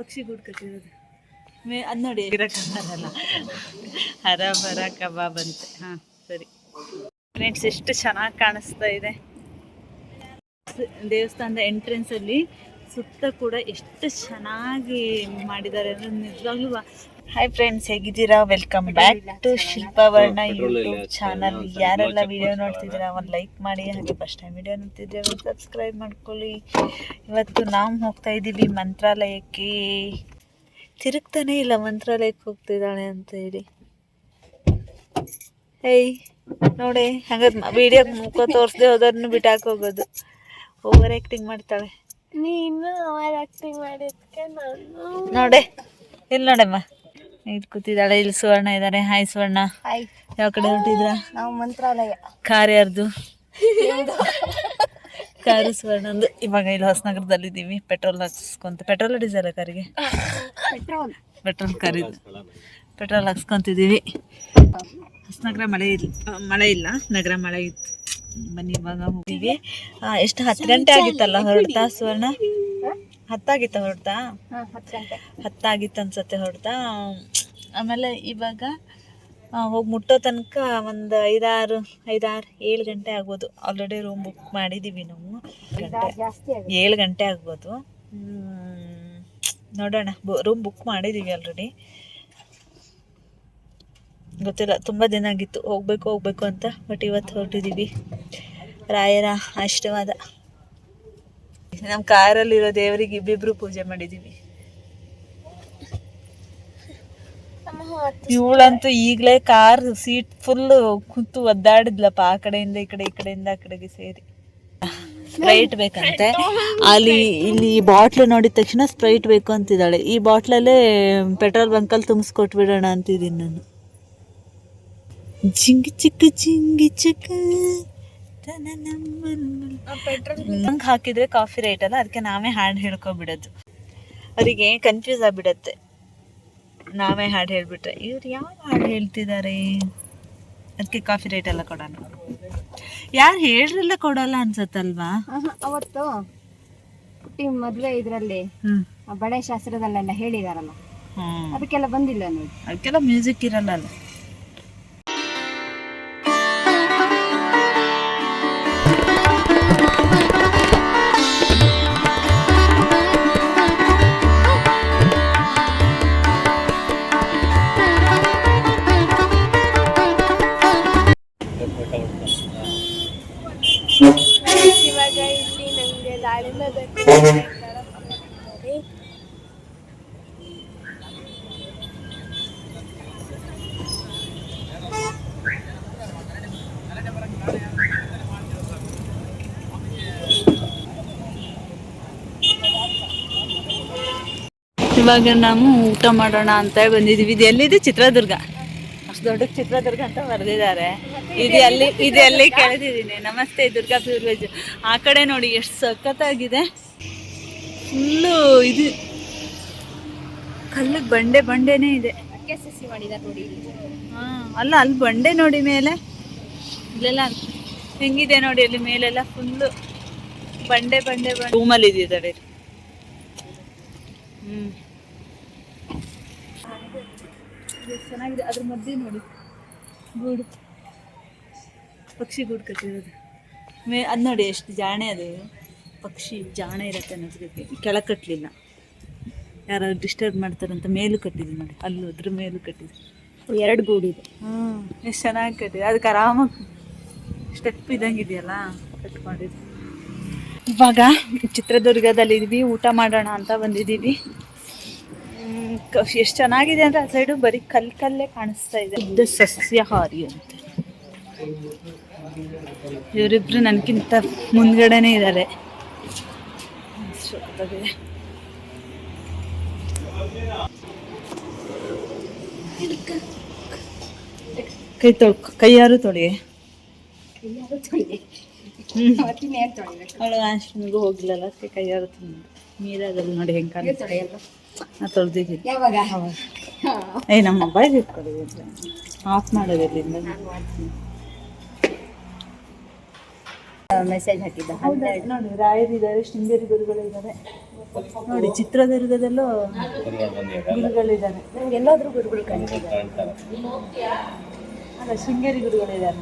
ಪಕ್ಷಿ ಗೂಡು ಕಟ್ಟಿರೋದು ಅದು ನೋಡಿ ಇರಲ್ಲ ಹರ ಬರ ಕಬಾಬ್ ಅಂತೆ. ಹಾಂ ಸರಿ ಫ್ರೆಂಡ್ಸ್, ಎಷ್ಟು ಚೆನ್ನಾಗಿ ಕಾಣಿಸ್ತಾ ಇದೆ ದೇವಸ್ಥಾನದ ಎಂಟ್ರೆನ್ಸ್ ಅಲ್ಲಿ. ಸುತ್ತ ಕೂಡ ಎಷ್ಟು ಚೆನ್ನಾಗಿ ಮಾಡಿದ್ದಾರೆ ಅಂದ್ರೆ ನಿಜವಾಗ್ಲೂ. ಹಾಯ್ ಫ್ರೆಂಡ್ಸ್, ಹೇಗಿದ್ದೀರಾ? Welcome back to Shilpavarna YouTube channel. ಯಾರೆಲ್ಲ ವಿಡಿಯೋ ನೋಡ್ತಿದ್ದೀರಾ ಒಂದು ಲೈಕ್ ಮಾಡಿ, ಹಾಗೆ ಫಸ್ಟ್ ಟೈಮ್ ವಿಡಿಯೋ ನೋಡ್ತಿದ್ರೆ ಒಂದು ಸಬ್ಸ್ಕ್ರೈಬ್ ಮಾಡ್ಕೊಳ್ಳಿ. ಇವತ್ತು ನಾವು ಹೋಗ್ತಾ ಇದ್ದೀವಿ ಮಂತ್ರಾಲಯಕ್ಕೆ. ತಿರುಗ್ತಾನೆ ಇಲ್ಲ ಮಂತ್ರಾಲಯಕ್ಕೆ ಹೋಗ್ತಿದ್ದಾಳೆ ಅಂತ ಹೇಳಿ. ಹೇಯ್ ನೋಡಿ, ಹಂಗ ವಿಡಿಯೋಗೆ ಮುಖ ತೋರಿಸ್ದೆ ಹೋದವ್ರನ್ನು ಬಿಟ್ಟಾಕ್ ಹೋಗೋದು. ಓವರ್ ಆ್ಯಕ್ಟಿಂಗ್ ಮಾಡ್ತಾಳೆ. ನೀನು ಓವರ್ ಆಕ್ಟಿಂಗ್ ಮಾಡಿದ್ಕೆ ನೋಡೆ ಇಲ್ಲಿ ನೋಡಮ್ಮ, ಇದು ಕೂತಿದ್ದಾಳೆ. ಇಲ್ಲಿ ಸುವರ್ಣ ಇದ್ದಾರೆ. ಹಾಯ್ ಸುವರ್ಣ, ಯಾವ ಕಡೆ ಹೊರಟಿದ್ರ? ನಾವು ಮಂತ್ರಾಲಯ. ಕಾರ್ ಯಾರ್ದು? ಕಾರು ಸುವರ್ಣಂದು. ಇವಾಗ ಇಲ್ಲಿ ಹೊಸನಗರದಲ್ಲಿದ್ದೀವಿ. ಪೆಟ್ರೋಲ್ ಹಾಕ್ಸ್ಕೊಂತ, ಪೆಟ್ರೋಲ್ ಡೀಸೆಲ್ ಕಾರಿಗೆ? ಪೆಟ್ರೋಲ್ ಕಾರಿದ್ದು ಪೆಟ್ರೋಲ್ ಹಾಕ್ಸ್ಕೊಂತಿದ್ದೀವಿ. ಹೊಸನಗರ ಮಳೆ ಇಲ್ಲ, ನಗರ ಮಳೆ ಇತ್ತು. ಬನ್ನಿ ಇವಾಗ ಹೋಗಿವಿ. ಎಷ್ಟು 10 ಗಂಟೆ ಆಗಿತ್ತಲ್ಲ ಹೊರಡ್ತಾ ಸುವರ್ಣ? 10 ಆಗಿತ್ತ ಹೊರಡ್ತಾ? 10 ಆಗಿತ್ತು ಅನ್ಸತ್ತೆ ಹೊರಡ್ತಾ. ಆಮೇಲೆ ಇವಾಗ ಹೋಗಿ ಮುಟ್ಟೋ ತನಕ ಒಂದು 7 ಗಂಟೆ ಆಗ್ಬೋದು. ಆಲ್ರೆಡಿ ರೂಮ್ ಬುಕ್ ಮಾಡಿದ್ದೀವಿ ನಾವು. 7 ಗಂಟೆ ಆಗ್ಬೋದು. ನೋಡೋಣ, ರೂಮ್ ಬುಕ್ ಮಾಡಿದ್ದೀವಿ ಆಲ್ರೆಡಿ. ಗೊತ್ತಿಲ್ಲ, ತುಂಬ ದಿನ ಆಗಿತ್ತು ಹೋಗ್ಬೇಕು ಅಂತ. ಬಟ್ ಇವತ್ತು ಹೊರಟಿದ್ದೀವಿ. ರಾಯರ ಆಶೀರ್ವಾದ. ನಮ್ಮ ಕಾರಲ್ಲಿರೋ ದೇವರಿಗೆ ಇಬ್ಬಿಬ್ರು ಪೂಜೆ ಮಾಡಿದ್ದೀವಿ. ಇವಳಂತೂ ಈಗಲೇ ಕಾರ್ ಸೀಟ್ ಫುಲ್ ಕುಂತು ಒದ್ದಾಡಿದ್ಲಪ್ಪ. ಆ ಕಡೆಯಿಂದ ಈ ಕಡೆಯಿಂದ ಆ ಕಡೆಗೆ ಸೇರಿ. ಸ್ಪ್ರೈಟ್ ಬೇಕಂತೆ. ಇಲ್ಲಿ ಬಾಟ್ಲು ನೋಡಿದ ತಕ್ಷಣ ಸ್ಪ್ರೈಟ್ ಬೇಕು ಅಂತಿದ್ದಾಳೆ. ಈ ಬಾಟ್ಲಲ್ಲೇ ಪೆಟ್ರೋಲ್ ಬಂಕಲ್ಲಿ ತುಂಬಿಸ್ಕೊಟ್ಬಿಡೋಣ ಅಂತಿದ್ದೀನಿ ನಾನು. ಜಿಂಗಿ ಚಿಕ್ಕ ಹಂಗೆ ಹಾಕಿದ್ರೆ ಕಾಫಿ ರೇಟ್ ಅಲ್ಲ, ಅದಕ್ಕೆ ನಾವೇ ಹಾಡು ಹೇಳ್ಕೊಬಿಡೋದು. ಅವರಿಗೆ ಕನ್ಫ್ಯೂಸ್ ಆಗಿಬಿಡತ್ತೆ ನಾವೇ ಹಾಡು ಹೇಳ್ಬಿಟ್ರೆ. ಇವ್ರು ಯಾವ ಹಾಡು ಹೇಳ್ತಿದ್ದಾರೆ, ಅದಕ್ಕೆ ಕಾಫಿ ರೇಟ್ ಎಲ್ಲ ಕೊಡೋಣ. ಯಾರು ಹೇಳ್ರೆಲ್ಲ ಕೊಡಲ್ಲ ಅನ್ಸತ್ತಲ್ವಾ? ಅವತ್ತು ಮದುವೆ ಇದರಲ್ಲಿ ಬಳೆ ಶಾಸ್ತ್ರದಲ್ಲೆಲ್ಲ ಹೇಳಿದಾರಲ್ಲ, ಅದಕ್ಕೆಲ್ಲ ಬಂದಿಲ್ಲ ನೋಡಿ. ಅದಕ್ಕೆಲ್ಲ ಮ್ಯೂಸಿಕ್ ಇರಲ್ಲ ಅಲ್ಲ. ಇವಾಗ ಇಲ್ಲಿ ನಮಗೆ ದಾಳಿಂಬೆ ಬೇಕು. ಇವಾಗ ನಾವು ಊಟ ಮಾಡೋಣ ಅಂತ ಬಂದಿದ್ದೀವಿ. ಇದು ಎಲ್ಲಿದೆ? ಚಿತ್ರದುರ್ಗ. ಅಷ್ಟು ದೊಡ್ಡ ಚಿತ್ರದುರ್ಗ ಅಂತ ಬರೆದಿದ್ದಾರೆ. ಇದು ಎಲ್ಲಿ ಕೇಳ್ತಿದ್ದೀನಿ. ನಮಸ್ತೆ, ದುರ್ಗಾ ಪ್ಯೂರ್ ವೆಜ್. ಆ ಕಡೆ ನೋಡಿ ಎಷ್ಟು ಸಖತ್ತಾಗಿದೆ. ಫುಲ್ಲು ಇದು ಕಲ್ಲಿಗೆ ಬಂಡೆನೇ ಇದೆ. ಹಾಂ, ಅಲ್ಲ ಅಲ್ಲಿ ಬಂಡೆ ನೋಡಿ ಮೇಲೆ. ಇಲ್ಲೆಲ್ಲ ಹೆಂಗಿದೆ ನೋಡಿ, ಅಲ್ಲಿ ಮೇಲೆಲ್ಲ ಫುಲ್ಲು ಬಂಡೆ ರೂಮಲ್ಲಿ ಇದ್ದಿದ್ದಾರೆ. ಚೆನ್ನಾಗಿದೆ. ಅದ್ರ ಮಧ್ಯೆ ನೋಡಿ ಗೂಡು, ಪಕ್ಷಿ ಗೂಡು ಕಟ್ಟಿರೋದು. ಅದು ನೋಡಿ ಎಷ್ಟು ಜಾಣೆ. ಅದು ಪಕ್ಷಿ ಜಾಣೆ ಇರುತ್ತೆ ಅನ್ನೋದಕ್ಕೆ. ಕೆಳಗೆ ಕಟ್ಟಲಿಲ್ಲ, ಯಾರು ಡಿಸ್ಟರ್ಬ್ ಮಾಡ್ತಾರಂತ ಮೇಲೂ ಕಟ್ಟಿದ್ವಿ ನೋಡಿ. ಅಲ್ಲೂ ಅದ್ರ ಮೇಲೂ ಕಟ್ಟಿದ್ವಿ. 2 ಗೂಡಿದೆ. ಎಷ್ಟು ಚೆನ್ನಾಗಿ ಕಟ್ಟಿದೆ. ಅದಕ್ಕೆ ಆರಾಮಾಗಿ ಸ್ಟೆಪ್ ಇದ್ದಂಗೆ ಇದೆಯಲ್ಲ, ಕಟ್ಕೊಂಡಿದ್ವಿ. ಇವಾಗ ಚಿತ್ರದುರ್ಗದಲ್ಲಿದ್ವಿ, ಊಟ ಮಾಡೋಣ ಅಂತ ಬಂದಿದ್ದೀವಿ. ಎಷ್ಟು ಚೆನ್ನಾಗಿದೆ ಅಂದರೆ ಆ ಸೈಡು ಬರೀ ಕಲ್ಲೇ ಕಾಣಿಸ್ತಾ ಇದೆ. ಇದು ಸಸ್ಯಾಹಾರಿ ಅಂತ. ಇವರಿಬ್ರು ನನಗಿಂತ ಮುಂದ್ಗಡೆನೇ ಇದ್ದಾರೆ. ಕೈಯಾರು ತೊಳಿ. ಅವಳು ಆಶ್ರಮಿಗೂ ಹೋಗ್ಲಿಲ್ಲ, ಅದಕ್ಕೆ ಕೈಯಾರು ತೊಗೊಂಡು ನೀರಾಗಲ್ಲ ನೋಡಿ ಹೆಂಗೆ ಕಾಲ ತೊಳೆದಿದ್ದೀನಿ. ನಮ್ಮ ಮೊಬೈಲ್ ಇಟ್ಕೊಳ್ಳಿ, ಆಫ್ ಮಾಡೋದಿಲ್ಲಿಂದ. ಮೆಸೇಜ್ ಹಾಕಿದ್ದ ನೋಡಿ ರಾಯರಿದ್ದಾರೆ, ಶೃಂಗೇರಿ ಗುರುಗಳಿದ್ದಾರೆ. ನೋಡಿ ಚಿತ್ರದುರ್ಗದಲ್ಲೂ ಗುರುಗಳಿದ್ದಾರೆ. ಎಲ್ಲಾದ್ರೂ ಗುರುಗಳು ಕಾಣ್ತಿದ್ದಾರೆ. ಅಲ್ಲ, ಶೃಂಗೇರಿ ಗುರುಗಳಿದ್ದಾರೆ.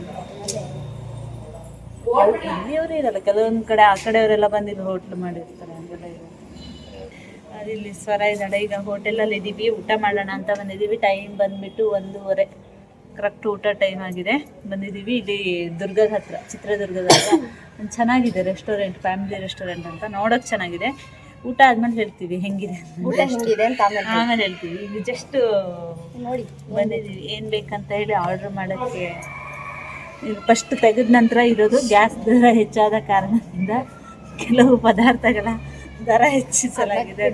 ಇಲ್ಲಿಯವರು ಇರಲ್ಲ, ಕೆಲವೊಂದು ಕಡೆ ಆ ಕಡೆಯವರೆಲ್ಲ ಬಂದಿದ್ದು ಹೋಟ್ಲು ಮಾಡಿರ್ತಾರೆ, ಹಂಗೆಲ್ಲ ಇರೋದು. ಅದಿಲ್ಲಿ ಸ್ವರ ಇದ್ದಾಳೆ. ಈಗ ಹೋಟೆಲಲ್ಲಿ ಇದ್ದೀವಿ, ಊಟ ಮಾಡೋಣ ಅಂತ ಬಂದಿದ್ದೀವಿ. ಟೈಮ್ ಬಂದುಬಿಟ್ಟು 1:30 ಕರೆಕ್ಟ್ ಊಟ ಟೈಮ್ ಆಗಿದೆ. ಬಂದಿದ್ದೀವಿ ಇಲ್ಲಿ ದುರ್ಗದ ಹತ್ರ, ಚಿತ್ರದುರ್ಗದ ಹತ್ರ ಒಂದು ಚೆನ್ನಾಗಿದೆ ರೆಸ್ಟೋರೆಂಟ್, ಫ್ಯಾಮಿಲಿ ರೆಸ್ಟೋರೆಂಟ್ ಅಂತ. ನೋಡೋಕೆ ಚೆನ್ನಾಗಿದೆ. ಊಟ ಆದ್ಮೇಲೆ ಹೇಳ್ತೀವಿ ಹೆಂಗಿದೆ ಅಂತ ಆಮೇಲೆ ಹೇಳ್ತೀವಿ. ಈಗ ಜಸ್ಟ್ ನೋಡಿ ಬಂದಿದ್ದೀವಿ. ಏನು ಬೇಕಂತ ಹೇಳಿ ಆರ್ಡ್ರ್ ಮಾಡೋಕ್ಕೆ ಇದು ಫಸ್ಟ್ ತೆಗೆದ ನಂತರ ಇರೋದು. ಗ್ಯಾಸ್ ದರ ಹೆಚ್ಚಾದ ಕಾರಣದಿಂದ ಕೆಲವು ಪದಾರ್ಥಗಳ ದರ ಹೆಚ್ಚಿಸಲಾಗಿದೆ.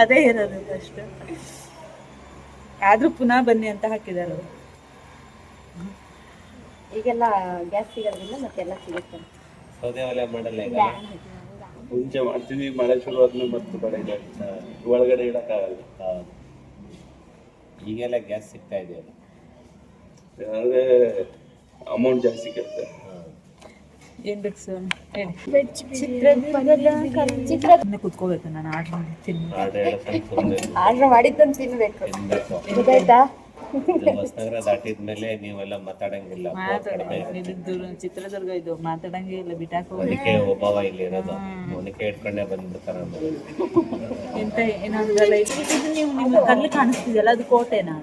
ಅದೇ ಇರೋದು ಫಸ್ಟ್. ಆದರೂ ಪುನಃ ಬನ್ನಿ ಅಂತ ಹಾಕಿದ್ದಾರೆ ಅವರು. ಈಗೆಲ್ಲ ಗ್ಯಾಸ್ ಸಿಗೋದ್ರಿಂದ ಮತ್ತೆಲ್ಲ ಸಿಗುತ್ತೆ. ಸೌದೆ ಒಲೆ ಮಾಡಲ್ಲ ಈಗ. ಮುಂಚೆ ಮಾಡ್ತೀವಿ, ಮಳೆ ಶುರು ಆದ್ಮೇಲೆ ಮತ್ತೆ ಬಡ ಒಳಗಡೆ ಇಡಕ್ಕಾಗಲ್ಲ. ಈಗೆಲ್ಲ ಗ್ಯಾಸ್ ಸಿಗ್ತಾ ಇದೆಯಲ್ಲ, ಆದರೆ ಅಮೌಂಟ್ ಜಾಸ್ತಿ ಕೇಳ್ತಾರೆ. ಏನು ಬೇಕು ಸರ್ ಹೇಳಿ. ಚಿತ್ರ ಕುತ್ಕೋಬೇಕು, ನಾನು ಆರ್ಡ್ರ್ ಮಾಡಿ ತಿನ್ನಿ. ಆರ್ಡ್ರ್ ಮಾಡಿದ್ದನ್ನು ತಿನ್ಬೇಕು. ಗೊತ್ತಾಯ್ತಾ? ಹೊಸನಗರ ದಾಟಿದ್ಮೇಲೆ ನೀವೆಲ್ಲ ಮಾತಾಡಂಗಿಲ್ಲ. ಚಿತ್ರದುರ್ಗ ಇದು ಮಾತಾಡಂಗೆ ಇಲ್ಲ, ಬಿಟ್ಟಾಕ ಅದಕ್ಕೆ ಒಬ್ಬವ ಇಲ್ಲಿ ಇರೋದು, ಅವನಿಗೆ ಇಟ್ಕೊಂಡೇ ಬಂದ್ಬಿಡ್ತಾರ. ಎಂತ ಏನಂದ್ರಲ್ಲ, ಇದು ನೀವು ನಿಮ್ಮ ಕಲ್ಲು ಕಾಣಿಸ್ತಿದೆಯಲ್ಲ, ಅದು ಕೋಟೆನಾ?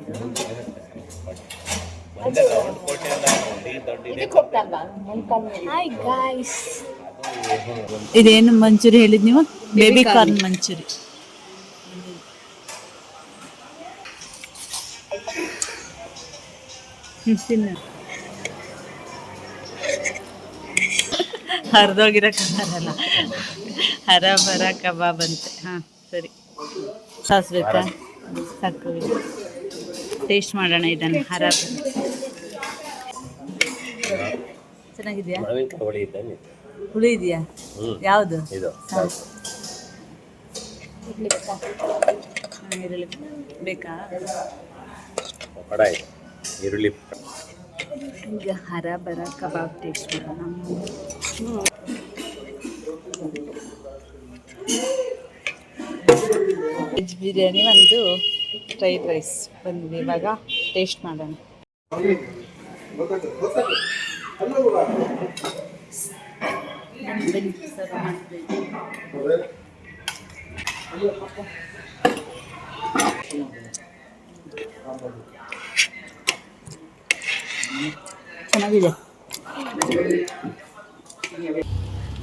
ಅದು ಇದೇನು ಮಂಚೂರಿ ಹೇಳಿದ್ ನೀವು? ಬೇಬಿ ಕಾರ್ನ್ ಮಂಚೂರಿ. ತಿನ್ನು. ಹರಿದೋಗಿರೋ ಕಬಾರಲ್ಲ, ಹರಬರ ಕಬಾಬ್ ಅಂತೆ. ಹಾಂ ಸರಿ, ಸಾಸ್ ಬೇಕಾ? ಸಾಕು, ಟೇಸ್ಟ್ ಮಾಡೋಣ ಇದನ್ನು. ಹರಬರ ಚೆನ್ನಾಗಿದೆಯಾ? ಹುಳಿ ಇದೆಯಾ? ಯಾವುದು? ಈರುಳ್ಳಿ ಬೇಕಾ? ಈರುಳ್ಳಿ. ಈಗ ಹರಬರ ಕಬಾಬ್ ಟೇಸ್ಟ್ ಮಾಡೋಣ. ವೆಜ್ ಬಿರಿಯಾನಿ, ಒಂದು ಫ್ರೈಡ್ ರೈಸ್ ಬಂದಿದೆ. ಇವಾಗ ಟೇಸ್ಟ್ ಮಾಡೋಣ. ಚೆನ್ನಾಗಿದೆ.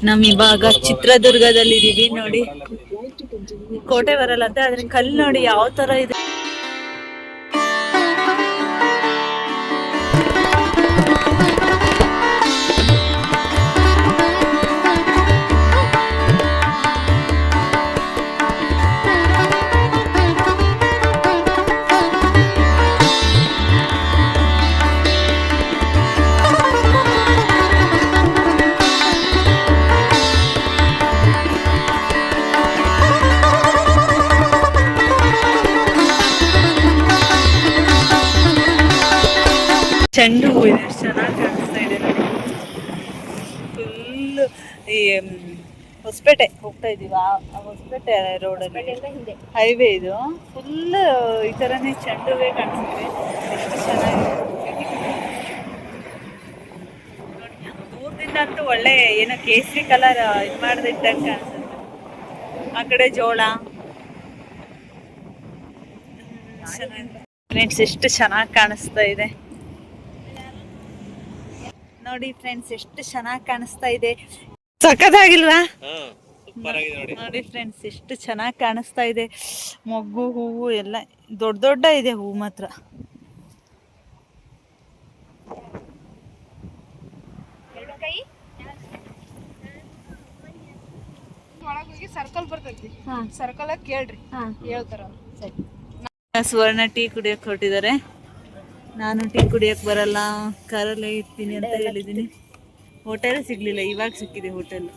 ನಾವಿವಾಗ ಚಿತ್ರದುರ್ಗದಲ್ಲಿದ್ದೀವಿ. ನೋಡಿ, ಕೋಟೆ ಬರಲ್ಲ ಅಂತ, ಆದ್ರೆ ಕಲ್ಲು ನೋಡಿ ಯಾವ ತರ ಇದೆ. ಚೆಂಡು ಹೂ ಇದೆ, ಚೆನ್ನಾಗಿ ಕಾಣಿಸ್ತಾ ಇದೆ ನೋಡಿ. ಫುಲ್ಲು ಈ ಹೊಸಪೇಟೆ ಹೋಗ್ತಾ ಇದೀವಿ, ಆ ಹೊಸಪೇಟೆ ರೋಡಲ್ಲಿ ಹೈವೇ ಇದು. ಫುಲ್ ಈ ಥರನೇ ಚೆಂಡು ಹೂವೇ ಕಾಣಿಸುತ್ತೆ. ಎಷ್ಟು ಚೆನ್ನಾಗಿದೆ ದೂರದಿಂದ ಅಂತೂ. ಒಳ್ಳೆ ಏನೋ ಕೇಸರಿ ಕಲರ್ ಇದು ಮಾಡದೆ ಇದ್ದಂಗೆ ಕಾಣಿಸುತ್ತೆ. ಆ ಕಡೆ ಜೋಳ. ಫ್ರೆಂಡ್ಸ್, ಎಷ್ಟು ಚೆನ್ನಾಗಿ ಕಾಣಿಸ್ತಾ ಇದೆ ನೋಡಿ. ಫ್ರೆಂಡ್ಸ್, ಎಷ್ಟು ಚೆನ್ನಾಗಿ ಕಾಣಿಸ್ತಾ ಇದೆ. ಸಖತ್ತಾಗಿಲ್ವಾ? ನೋಡಿ ಫ್ರೆಂಡ್ಸ್, ಎಷ್ಟು ಚೆನ್ನಾಗಿ ಕಾಣಿಸ್ತಾ ಇದೆ. ಮೊಗ್ಗು ಹೂವು ಎಲ್ಲ ದೊಡ್ಡ ದೊಡ್ಡ ಇದೆ. ಹೂವು ಮಾತ್ರ ಸರ್ಕಲ್ ಬರ್ತೈತಿ, ಸರ್ಕಲ್ ಕೇಳ್ರಿ, ಹೇಳ್ತಾರ. ಸುವರ್ಣ ಟೀ ಕುಡಿಯಕ್ಕೆ ಹೊರಟಿದ್ದಾರೆ. ನಾನು ಟೀ ಕುಡಿಯಕ್ಕೆ ಬರಲ್ಲ, ಕಾರಲ್ಲೇ ಇರ್ತೀನಿ ಅಂತ ಹೇಳಿದ್ದೀನಿ. ಹೋಟೆಲ್ ಸಿಗ್ಲಿಲ್ಲ, ಇವಾಗ ಸಿಕ್ಕಿದೆ ಹೋಟೆಲ್.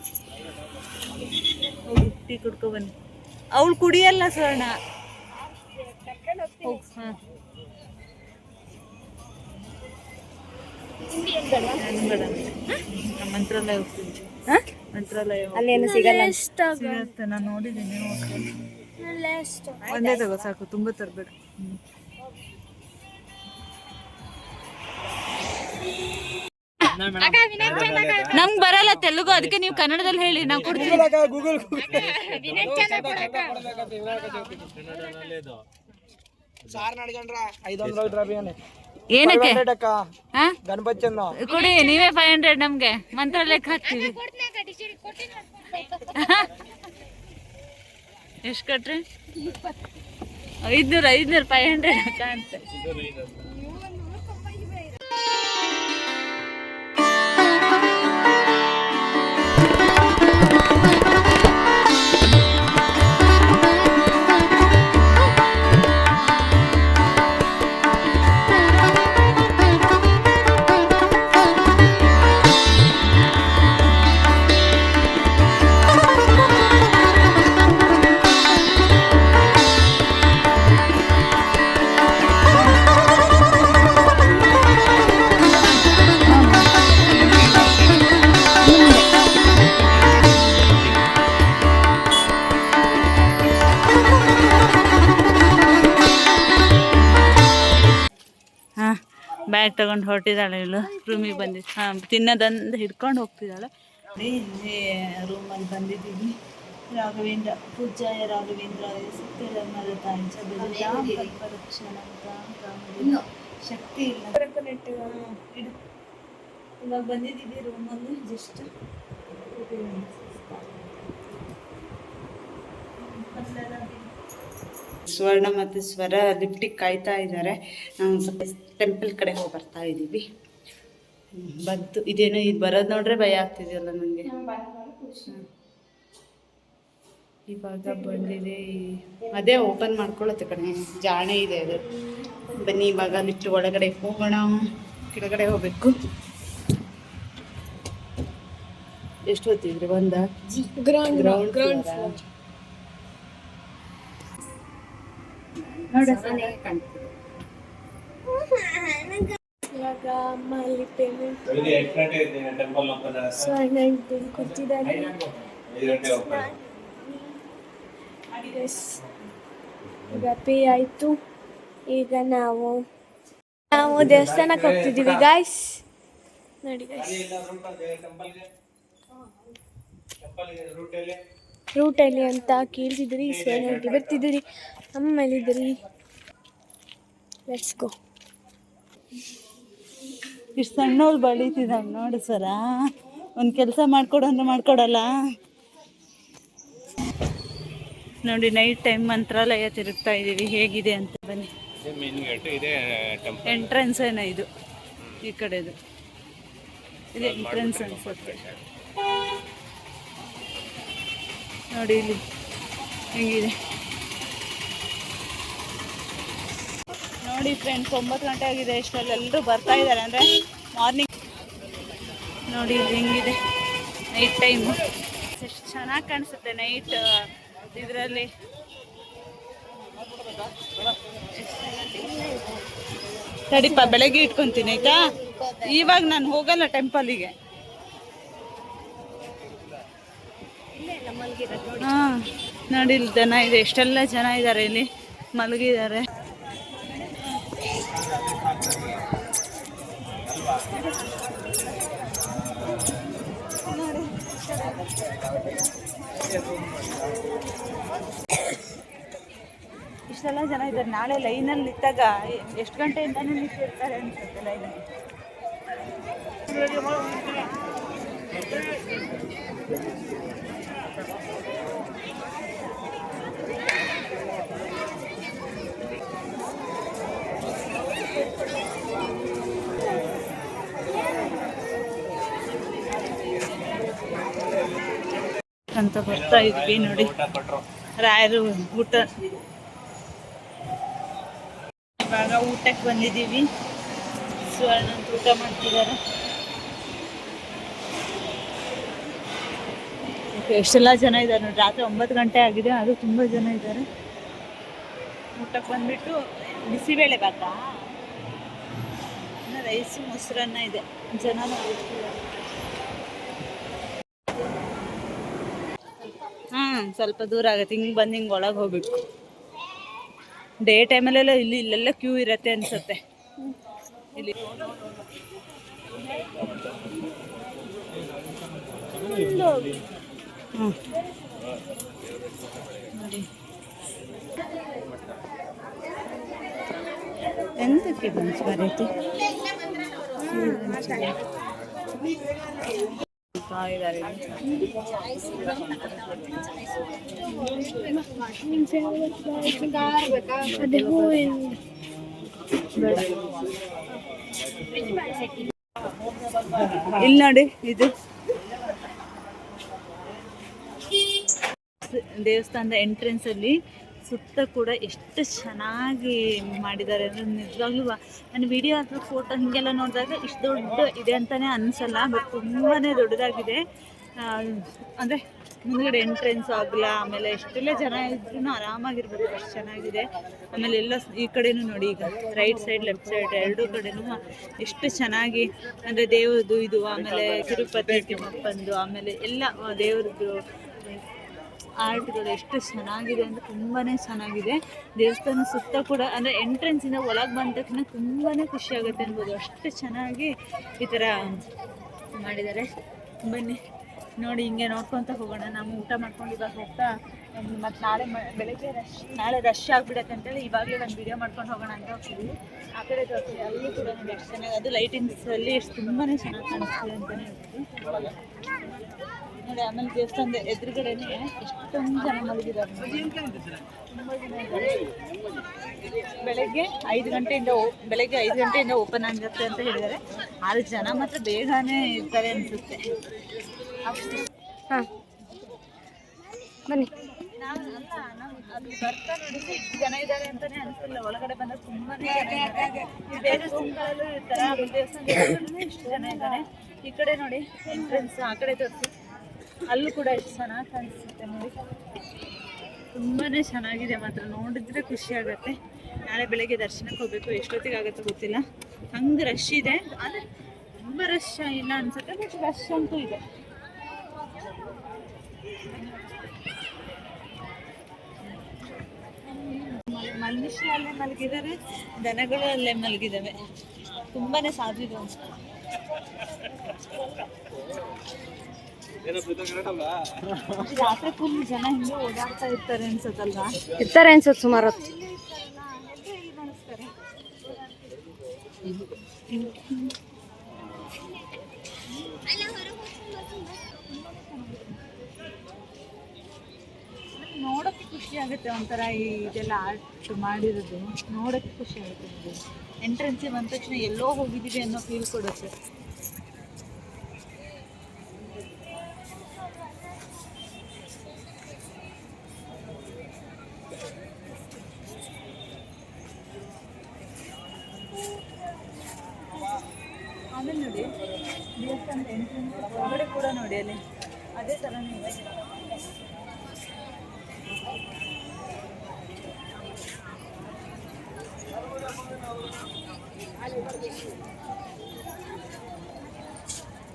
ಹೋಗಿ ಟೀ ಕುಡ್ಕೊ ಬನ್ನಿ. ಅವಳು ಕುಡಿಯಲ್ಲ ಸ್ವರ್ಣ. ಬೇಡ ನಮ್ಮ ಮಂತ್ರಾಲಯ ಹೋಗ್ತೀವಿ. ಮಂತ್ರಾಲಯ ಅಲ್ಲೇನು ಸಿಗಲ್ಲ. ಸಿಗತ್ತೆ, ನಾನು ನೋಡಿದ್ದೀನಿ. ಒಂದೇ ತಗೋ ಸಾಕು, ತುಂಬ ತರಬೇಡ. ನಮ್ಗೆ ಬರಲ್ಲ ತೆಲುಗು, ಅದಕ್ಕೆ ನೀವು ಕನ್ನಡದಲ್ಲಿ ಹೇಳಿ, ನಾವು ಕೊಡ್ತೀವಿ. ಏನಕ್ಕೆ ಕೊಡಿ, ನೀವೇ 500 ನಮ್ಗೆ ಮಂತ್ರಾಲಯಕ್ಕೆ ಹಾಕ್ತೀವಿ. ಎಷ್ಟು ಕಟ್ರಿ? 500 500 ಕಾಣುತ್ತೆ. ಬ್ಯಾಗ್ ತಗೊಂಡು ಹೊರಟಿದ್ದಾಳೆ ಇವಳು. ರೂಮಿಗೆ ಬಂದಿದ್ದು, ತಿನ್ನೋದಂದು ಹಿಡ್ಕೊಂಡು ಹೋಗ್ತಿದ್ದಾಳೆ. ಇಲ್ಲಿ ರೂಮಲ್ಲಿ ಬಂದಿದ್ದೀವಿ. ರಾಘವೇಂದ್ರ ಪೂಜ್ಯಾಯ ರಾಘವೇಂದ್ರಾಯ ಸತ್ಯಧರ್ಮದ ಶಕ್ತಿ ಇಲ್ಲ. ಇವಾಗ ಬಂದಿದ್ದೀವಿ ರೂಮಲ್ಲಿ. ಜಸ್ಟ್ ಸ್ವರ್ಣ ಮತ್ತು ಸ್ವರ ಲಿಫ್ಟಿಗೆ ಕಾಯ್ತಾ ಇದ್ದಾರೆ. ನಾವು ಸ್ವಲ್ಪ ಟೆಂಪಲ್ ಕಡೆ ಹೋಗಿ ಬರ್ತಾ ಇದ್ದೀವಿ. ಬಂತು, ಇದೇನೋ ಇದು ಬರೋದು ನೋಡ್ರೆ ಭಯ ಆಗ್ತಿದೆಯಲ್ಲ ನನಗೆ. ಇವಾಗ ಬಂದಿದೆ, ಅದೇ ಓಪನ್ ಮಾಡ್ಕೊಳ್ಳುತ್ತೆ ಕಣೆ, ಜಾಣೆ ಇದೆ ಅದು. ಬನ್ನಿ ಇವಾಗ ಲಿಫ್ಟ್ ಒಳಗಡೆ ಹೋಗೋಣ. ಕೆಳಗಡೆ ಹೋಗ್ಬೇಕು. ಎಷ್ಟು ಹೊತ್ತಿದ್ರಿ? ಗ್ರೌಂಡ್ ಇವಾಗ ಅಮ್ಮ ಅಲ್ಲಿ ಪೇಮೆಂಟ್ ಕೊಡ್ತಿದ್ದಾರೆ. ಈಗ ಪೇ ಆಯಿತು. ಈಗ ನಾವು ದೇವಸ್ಥಾನಕ್ಕೆ ಹೋಗ್ತಿದ್ದೀವಿ ಗಾಯ್ಸ್. ನೋಡಿ ಗಾಯ್ಸ್, ರೂಟಲ್ಲಿ ಅಂತ ಕೇಳ್ತಿದ್ರಿ. ಸೋನಂಟಿ ಬರ್ತಿದ್ದೀರಿ, ಅಮ್ಮ ಎಲ್ಲಿದ್ದೀರಿ? Let's go. ಇಷ್ಟು ಸಣ್ಣವ್ರು ಬಳಿತಿದ್ದಾವೆ ನೋಡಿ ಸರ. ಒಂದು ಕೆಲಸ ಮಾಡ್ಕೊಡು ಅಂದ್ರೆ ಮಾಡ್ಕೊಡಲ್ಲ ನೋಡಿ. ನೈಟ್ ಟೈಮ್ ಮಂತ್ರಾಲಯ ತಿರುಗ್ತಾ ಇದ್ದೀವಿ, ಹೇಗಿದೆ ಅಂತ ಬನ್ನಿ. ಎಂಟ್ರೆನ್ಸ್ ಏನೋ ಇದು, ಈ ಕಡೆದು ಇದು ಎಂಟ್ರೆನ್ಸ್ ಅನ್ಸುತ್ತೆ ನೋಡಿ. ಇಲ್ಲಿ ಹೆಂಗಿದೆ ನೋಡಿ ಫ್ರೆಂಡ್ಸ್. 9 ಗಂಟೆ ಆಗಿದೆ. ಇಷ್ಟರಲ್ಲಿ ಎಲ್ಲರೂ ಬರ್ತಾ ಇದ್ದಾರೆ, ಅಂದರೆ ಮಾರ್ನಿಂಗ್. ನೋಡಿ ಇಲ್ಲಿ ಹೆಂಗಿದೆ ನೈಟ್ ಟೈಮು. ಎಷ್ಟು ಚೆನ್ನಾಗಿ ಕಾಣಿಸುತ್ತೆ ನೈಟ್ ಇದರಲ್ಲಿ. ತಡಿಪ, ಬೆಳಗ್ಗೆ ಇಟ್ಕೊತೀನಿ ಆಯ್ತಾ. ಇವಾಗ ನಾನು ಹೋಗಲ್ಲ ಟೆಂಪಲಿಗೆ. ಹಾಂ ನೋಡಿ, ಇಲ್ಲಿ ಜನ ಇದೆ, ಎಷ್ಟೆಲ್ಲ ಜನ ಇದ್ದಾರೆ ಇಲ್ಲಿ, ಮಲಗಿದ್ದಾರೆ. ಇಷ್ಟೆಲ್ಲ ಜನ ಇದ್ದಾರೆ. ನಾಳೆ ಲೈನಲ್ಲಿ ನಿಂತಾಗ ಎಷ್ಟು ಗಂಟೆಯಿಂದನೂ ನಿಂತಿರ್ತಾರೆ ಅನ್ಸುತ್ತೆ ಲೈನಲ್ಲಿ. ಅಂತ ಬರ್ತಾ ಇದ್ವಿ ನೋಡಿ. ರಾಯರು ಊಟ, ಇವಾಗ ಊಟಕ್ಕೆ ಬಂದಿದ್ದೀವಿ. ಸ್ವರ್ಣ ಊಟ ಮಾಡ್ತಿದ್ದಾರೆ. ಎಷ್ಟೆಲ್ಲ ಜನ ಇದ್ದಾರೆ ನೋಡಿ. ರಾತ್ರಿ 9 ಗಂಟೆ ಆಗಿದೆ, ಅದು ತುಂಬ ಜನ ಇದ್ದಾರೆ. ಊಟಕ್ಕೆ ಬಂದ್ಬಿಟ್ಟು ಬಿಸಿಬೇಳೆ ಭಾತ ರೈಸ್ ಮೊಸರನ್ನ ಇದೆ. ಜನ ಸ್ವಲ್ಪ ದೂರ ಆಗುತ್ತೆ. ಹಿಂಗೆ ಬಂದು ಹಿಂಗೆ ಒಳಗೆ ಹೋಗ್ಬೇಕು. ಡೇ ಟೈಮಲ್ಲೆಲ್ಲ ಇಲ್ಲೆಲ್ಲ ಕ್ಯೂ ಇರತ್ತೆ ಅನ್ಸುತ್ತೆ ಇಲ್ಲಿ. ನೋಡಿ ಎಂತಕ್ಕೆ ಬನ್ಸ್ ಬರೈತಿ ಅದೇ ಹೂವಿನ ಇಲ್ಲಿ ನೋಡಿ, ಇದು ದೇವಸ್ಥಾನದ ಎಂಟ್ರೆನ್ಸ್ ಅಲ್ಲಿ ಸುತ್ತ ಕೂಡ ಎಷ್ಟು ಚೆನ್ನಾಗಿ ಮಾಡಿದ್ದಾರೆ ಅಂದರೆ ನಿಜವಾಗ್ಲೂ ನಾನು ವಿಡಿಯೋ ಅಥವಾ ಫೋಟೋ ಹೀಗೆಲ್ಲ ನೋಡಿದಾಗ ಇಷ್ಟು ದೊಡ್ಡ ಇದೆ ಅಂತಲೇ ಅನಿಸಲ್ಲ. ಬಟ್ ತುಂಬಾ ದೊಡ್ಡದಾಗಿದೆ. ಅಂದರೆ ಮುಂದ್ಗಡೆ ಎಂಟ್ರೆನ್ಸ್ ಆಗಲ್ಲ, ಆಮೇಲೆ ಎಷ್ಟೆಲ್ಲ ಜನ ಇದ್ರೂ ಆರಾಮಾಗಿರ್ಬೋದು, ಅಷ್ಟು ಚೆನ್ನಾಗಿದೆ. ಆಮೇಲೆ ಎಲ್ಲ ಈ ಕಡೆನೂ ನೋಡಿ, ಈಗ ರೈಟ್ ಸೈಡ್ ಲೆಫ್ಟ್ ಸೈಡ್ ಎರಡೂ ಕಡೆನೂ ಎಷ್ಟು ಚೆನ್ನಾಗಿ ಅಂದರೆ ದೇವ್ರದ್ದು ಇದು, ಆಮೇಲೆ ತಿರುಪತಿ ತಿಮ್ಮಪ್ಪಂದು, ಆಮೇಲೆ ಎಲ್ಲ ದೇವ್ರದ್ದು ಆರ್ಟ್ಗಳು ಎಷ್ಟು ಚೆನ್ನಾಗಿದೆ ಅಂದರೆ ತುಂಬಾ ಚೆನ್ನಾಗಿದೆ. ದೇವಸ್ಥಾನ ಸುತ್ತ ಕೂಡ ಅಂದರೆ ಎಂಟ್ರೆನ್ಸಿಂದ ಒಳಗೆ ಬಂದ ತಕ್ಷಣ ತುಂಬಾ ಖುಷಿ ಆಗುತ್ತೆ ಅನ್ಬೋದು, ಅಷ್ಟು ಚೆನ್ನಾಗಿ ಈ ಥರ ಮಾಡಿದ್ದಾರೆ. ಬನ್ನಿ ನೋಡಿ, ಹಿಂಗೆ ನೋಡ್ಕೊತ ಹೋಗೋಣ. ನಾವು ಊಟ ಮಾಡ್ಕೊಂಡು ಇವಾಗ ಹೋಗ್ತಾ ಮತ್ತು ಬೆಳಗ್ಗೆ ನಾಳೆ ರಶ್ ಆಗಿಬಿಡತ್ತೆ ಅಂತೇಳಿ ಇವಾಗಲೇ ಒಂದು ವಿಡಿಯೋ ಮಾಡ್ಕೊಂಡು ಹೋಗೋಣ ಅಂತ ಹೋಗ್ತೀವಿ. ಆ ಕಡೆ ತೋರಿಸ್ತೀವಿ, ಅಲ್ಲೂ ಕೂಡ ನೋಡಿ ಎಷ್ಟು ಚೆನ್ನಾಗಿ, ಅದು ಲೈಟಿಂಗ್ಸಲ್ಲಿ ಎಷ್ಟು ತುಂಬಾ ಚೆನ್ನಾಗಿ ಕಾಣಿಸ್ತಿದೆ ಅಂತಲೇ ಹೇಳ್ತೀವಿ ನೋಡಿ. ಆಮೇಲೆ ದೇವಸ್ಥಾನದ ಎದುರುಗಡೆನೆ ಎಷ್ಟೊಂದು ಜನ ಮಲಗಿದ್ದಾರೆ. ಬೆಳಗ್ಗೆ 5 ಗಂಟೆಯಿಂದ ಓಪನ್ ಆಗುತ್ತೆ ಅಂತ ಹೇಳಿದ್ದಾರೆ. ಆದ್ರೆ ಜನ ಮಾತ್ರ ಬೇಗನೆ ಇರ್ತಾರೆ ಅನಿಸುತ್ತೆ. ಹಾಂ ಬನ್ನಿ. ಅಲ್ಲಿ ಬರ್ತಾ ನೋಡಿ ಎಷ್ಟು ಜನ ಇದ್ದಾರೆ ಅಂತಾನೆ ಅನಿಸಲ್ಲ. ಒಳಗಡೆ ಬಂದಾಗ ತುಂಬಾ ಜನ ಇದ್ದಾರೆ. ಬೇರೆ ರೂಮ್ಗಳಲ್ಲೂ ಇರ್ತಾರೆ, ಆಮೇಲೆ ದೇವಸ್ಥಾನದಲ್ಲೂ ಎಷ್ಟು ಜನ ಇದ್ದಾರೆ. ಈ ಕಡೆ ನೋಡಿ ಎಂಟ್ರೆನ್ಸ್, ಆ ಕಡೆ ತೋರಿಸಿ, ಅಲ್ಲೂ ಕೂಡ ಎಷ್ಟು ಚೆನ್ನಾಗಿ ಕಾಣಿಸುತ್ತೆ ನೋಡಿ. ತುಂಬಾ ಚೆನ್ನಾಗಿದೆ ಮಾತ್ರ, ನೋಡಿದ್ರೆ ಖುಷಿ ಆಗುತ್ತೆ. ನಾಳೆ ಬೆಳಗ್ಗೆ ದರ್ಶನಕ್ಕೆ ಹೋಗಬೇಕು, ಎಷ್ಟೊತ್ತಿಗೆ ಆಗುತ್ತೆ ಗೊತ್ತಿಲ್ಲ. ಹಂಗೆ ರಶ್ ಇದೆ, ಆದರೆ ತುಂಬ ರಶ್ ಇಲ್ಲ ಅನ್ಸುತ್ತೆ, ಬಟ್ ರಶ್ ಅಂತೂ ಇದೆ. ಮನುಷ್ಯ ಅಲ್ಲೇ ಮಲಗಿದ್ದಾರೆ, ದನಗಳು ಅಲ್ಲೇ ಮಲಗಿದ್ದಾವೆ. ತುಂಬಾ ಸಾಧಿದು ಅಂತ. ರಾತ್ರಿ ಫುಲ್ ಜನ ಹಿಂಗೆ ಓಡಾಡ್ತಾ ಇರ್ತಾರೆ ಅನ್ಸುತ್ತಲ್ವಾ? ಇರ್ತಾರೆ ಅನ್ಸುತ್ತೆ ಸುಮಾರು ಹೊತ್ತು. ನೋಡೋಕ್ಕೆ ಖುಷಿ ಆಗುತ್ತೆ ಒಂಥರ, ಇದೆಲ್ಲ ಆರ್ಟ್ ಮಾಡಿರೋದು ನೋಡೋಕ್ಕೆ ಖುಷಿ ಆಗುತ್ತೆ. ಎಂಟ್ರೆನ್ಸಿಗೆ ಬಂದ ತಕ್ಷಣ ಎಲ್ಲೋ ಹೋಗಿದ್ದೀವಿ ಅನ್ನೋ ಫೀಲ್ ಕೊಡುತ್ತೆ. ಆಮೇಲೆ ನೋಡಿ ದೇವಸ್ಥಾನದ ಎಂಟ್ರೆನ್ಸ್ ಹೊರಗಡೆ ಕೂಡ ನೋಡಿ, ಅಲ್ಲಿ ಅದೇ ಥರನೇ ಇದೆ.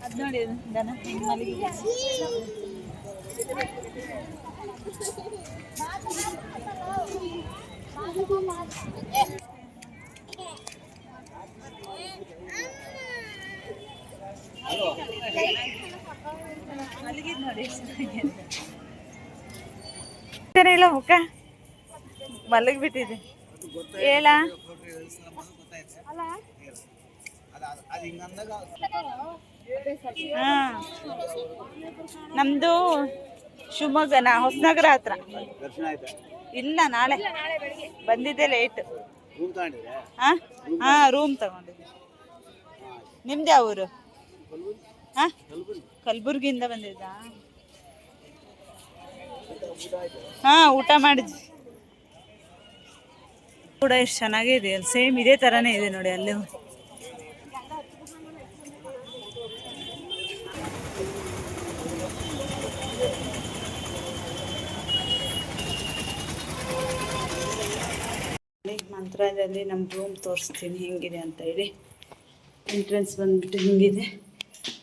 ಅದು ನೋಡಿ ದನ ಹೆಂಗೆ ಮಲಗಿದೆ. ಮಲಗಿದ್ ನೋಡಿ ಇಲ್ಲ, ಮುಖ ಮಲಗಿಬಿಟ್ಟಿದೆ. ಹೇಳ ಹಾಂ, ನಮ್ಮದು ಶಿವಮೊಗ್ಗನ ಹೊಸನಗರ ಹತ್ರ. ಇಲ್ಲ, ನಾಳೆ ಬಂದಿದ್ದೆ ಲೇಟ್. ಹಾಂ ಹಾಂ, ರೂಮ್ ತಗೊಂಡಿದ್ದೆ. ನಿಮ್ದು ಯಾವ ಊರು? ಹಾಂ, ಕಲಬುರ್ಗಿಯಿಂದ ಬಂದಿದ್ದಾ? ಹಾಂ, ಊಟ ಮಾಡಿದ್ವಿ ಕೂಡ. ಎಷ್ಟು ಚೆನ್ನಾಗಿದೆ, ಅಲ್ಲಿ ಸೇಮ್ ಇದೇ ಥರನೇ ಇದೆ ನೋಡಿ. ಅಲ್ಲಿ ಮಂತ್ರಾಲಯದಲ್ಲಿ ನಮ್ಮ ರೂಮ್ ತೋರಿಸ್ತೀನಿ ಹೆಂಗಿದೆ ಅಂತ ಹೇಳಿ. ಎಂಟ್ರೆನ್ಸ್ ಬಂದ್ಬಿಟ್ಟು ಹಿಂಗಿದೆ.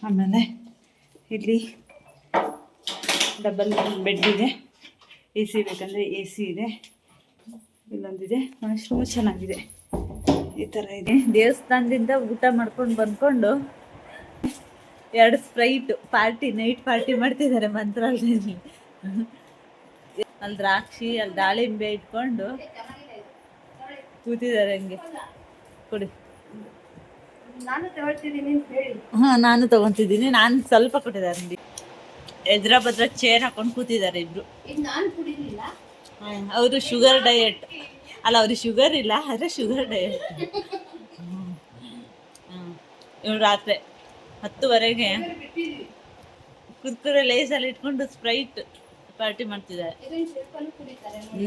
ಆಮೇಲೆ ಇಲ್ಲಿ ಡಬಲ್ ಬೆಡ್ ಇದೆ, ಎ ಸಿ ಬೇಕಂದರೆ ಎ ಸಿ ಇದೆ, ಇಲ್ಲೊಂದಿದೆ. ವಾಶ್ರೂಮು ಚೆನ್ನಾಗಿದೆ. ಈ ಥರ ಇದೆ. ದೇವಸ್ಥಾನದಿಂದ ಊಟ ಮಾಡ್ಕೊಂಡು ಬಂದ್ಕೊಂಡು 2 ಸ್ಪ್ರೈಟ್ ಪಾರ್ಟಿ, ನೈಟ್ ಪಾರ್ಟಿ ಮಾಡ್ತಿದ್ದಾರೆ ಮಂತ್ರಾಲಯದಲ್ಲಿ. ಅಲ್ಲಿ ದ್ರಾಕ್ಷಿ, ಅಲ್ಲಿ ದಾಳಿಂಬೆ ಇಟ್ಕೊಂಡು ಕೂತಿದ್ದಾರೆ ಹಂಗೆ. ಕೊಡಿ. ಹಾಂ, ನಾನು ತಗೊತಿದ್ದೀನಿ. ನಾನು ಸ್ವಲ್ಪ ಕೊಟ್ಟಿದ್ದಾರೆ ಅಂಗಡಿ. ಎದ್ರ ಬದ್ರ ಚೇರ್ ಹಾಕೊಂಡು ಕೂತಿದ್ದಾರೆ ಇಬ್ರು. ಅವರು ಶುಗರ್ ಡಯಟ್ ಅಲ್ಲ, ಅವ್ರಿಗೆ ಶುಗರ್ ಇಲ್ಲ, ಆದರೆ ಶುಗರ್ ಡಯಟ್. ಇವ್ರು ರಾತ್ರಿ 10:30ಗೆ ಕುರ್ಕುರೆ ಲೇಸಲ್ಲಿ ಇಟ್ಕೊಂಡು ಸ್ಪ್ರೈಟ್ ಪಾರ್ಟಿ ಮಾಡ್ತಿದ್ದಾರೆ.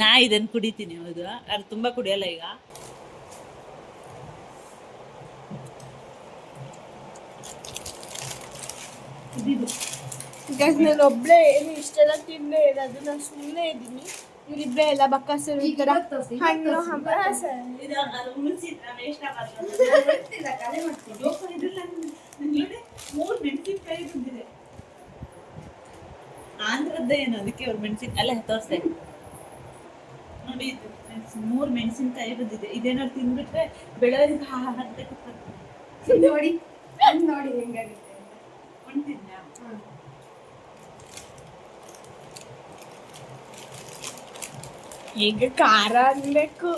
ನಾ ಇದನ್ನು ಕುಡಿತೀನಿ. ಹೌದು, ಅದು ತುಂಬ ಕುಡಿಯಲ್ಲ ಈಗ. ನಾನು ಒಬ್ಳೆ ಏನು ಇಷ್ಟೆಲ್ಲ ತಿಂದೇ ಇರೋದು, ನಾನು ಸುಮ್ಮನೆ ಇದ್ದೀನಿ. ಇವರಿಬ್ಬರೇ ಎಲ್ಲ ಬಕ್ಕಸರು ಈ ಥರ ಹಣ್ಣು ಆಂಧ್ರದ್ದೇ ಏನು, ಅದಕ್ಕೆ ಅವ್ರು ಮೆಣಸಿನ್ಕಾಯಿ ಅಲ್ಲ ತೋರಿಸ್ದೆ ನೋಡಿ. 3 ಮೆಣಸಿನ್ಕಾಯಿ ಬಂದಿದೆ. ಇದೇನಾದ್ರು ತಿಂದ್ಬಿಟ್ರೆ ಬೆಳವರಿಗೆ ನೋಡಿ ನೋಡಿ ಹೆಂಗಾಗುತ್ತೆ. ಈಗ ಖಾರ ಅನ್ಬೇಕು.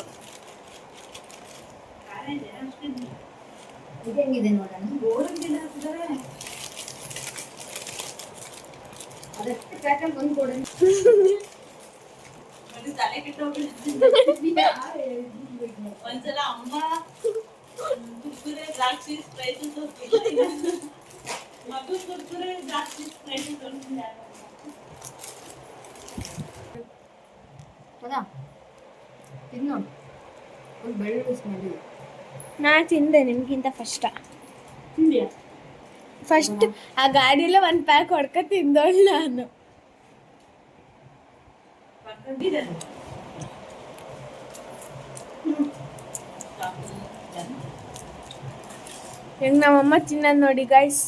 ಹೆಂಗಿದೆ ನೋಡೋಣ. ಅದಕ್ಕೆ ಪ್ಯಾಟರ್ನ್ ಬಂದು ಕೊಡಿ. ತಲೆ ಒಂದ್ಸಲ ಅಮ್ಮ ಕುರ್ಕುರೆ ದ್ರಾಕ್ಷಿ ಸ್ಪ್ರೈಟ್ ಮಗು ಕುರ್ಕುರೆ ದ್ರಾಕ್ಷಿ ಸ್ಪ್ರೈಟ್ ತಿನ್ನು. ಒಂದು ಬೆಳ್ಳುಳ್ಳಿ ಸ್ಮೆಲ್. ನಾ ತಿಂದೆ ನಿಮ್ಗಿಂತ ಫಸ್ಟ್ ಆ ಗಾಡಿಯಲ್ಲೇ 1 ಪ್ಯಾಕ್ ಹೊಡ್ಕ ತಿಂದೋಳು ನಾನು. ಹೆಂಗ್ ನಮ್ಮಮ್ಮ ತಿನ್ನೋದು ನೋಡಿ ಗೈಸ್.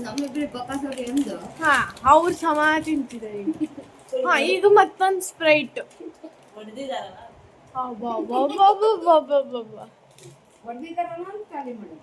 ನಮ್ಮಿಬ್ರು ಬಕಾಸೋಡಿ ಎಂದು. ಹಾ, ಅವ್ರು ಸಮ ತಿಂತಿದ್ದಾರೆ. ಹಾ, ಈಗ ಮತ್ತೊಂದು ಸ್ಪ್ರೈಟ್. ಹೊಡೆದಿದ್ದಾರಲ್ಲ ಖಾಲಿ ಮಾಡಿ.